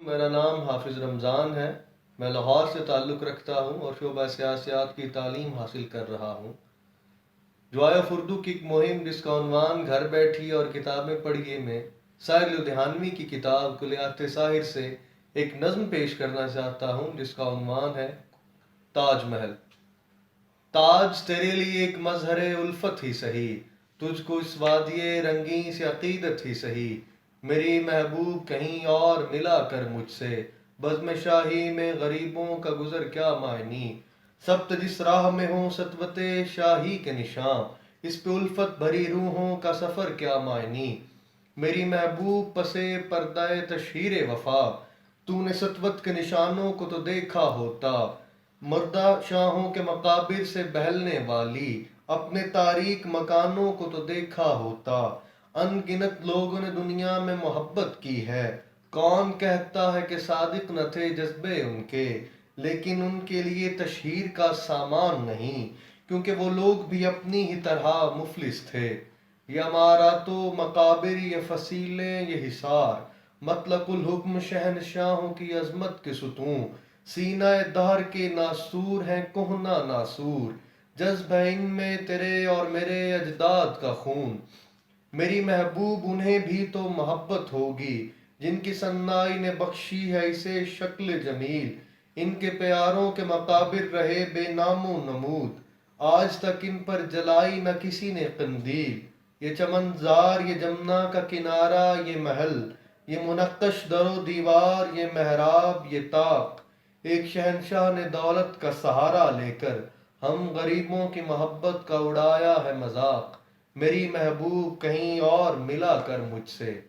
میرا نام حافظ رمضان ہے۔ میں لاہور سے تعلق رکھتا ہوں اور شعبہ سیاسیات کی تعلیم حاصل کر رہا ہوں۔ جوائے اردو کی ایک مہم جس کا عنوان گھر بیٹھی اور کتابیں پڑھیے میں ساحر لدھیانوی کی کتاب کلیات ساحر سے ایک نظم پیش کرنا چاہتا ہوں جس کا عنوان ہے تاج محل۔ تاج تیرے لیے ایک مظہر الفت ہی سہی، تجھ کو اس وادی رنگین سے عقیدت ہی سہی، میری محبوب کہیں اور ملا کر مجھ سے، بزم شاہی میں غریبوں کا گزر کیا معنی، سبت جس راہ میں ہوں سطوت شاہی کے نشاں، اس پہ الفت بھری روحوں کا سفر کیا معنی، میری محبوب پسے پردہ تشہیر وفا، تو نے سطوت کے نشانوں کو تو دیکھا ہوتا، مردہ شاہوں کے مقابر سے بہلنے والی، اپنے تاریک مکانوں کو تو دیکھا ہوتا، ان گنت لوگوں نے دنیا میں محبت کی ہے، کون کہتا ہے کہ صادق نہ تھے جذبے ان کے، لیکن ان کے لیے تشہیر کا سامان نہیں، کیونکہ وہ لوگ بھی اپنی ہی طرح مفلس تھے۔ یہ عمارات و مقابر، یہ فصیلیں، یہ حصار، مطلق الحکم شہنشاہوں کی عظمت کے ستون، سینہ دہر کے ناسور ہیں کہنہ ناسور، جذب ہے ان میں تیرے اور میرے اجداد کا خون، میری محبوب انہیں بھی تو محبت ہوگی جن کی صنائی نے بخشی ہے اسے شکل جمیل، ان کے پیاروں کے مقابر رہے بے نام و نمود، آج تک ان پر جلائی نہ کسی نے قندیل، یہ چمنزار، یہ جمنا کا کنارہ، یہ محل، یہ منقش در و دیوار، یہ محراب، یہ طاق، ایک شہنشاہ نے دولت کا سہارا لے کر ہم غریبوں کی محبت کا اڑایا ہے مذاق، میری محبوب کہیں اور ملا کر مجھ سے۔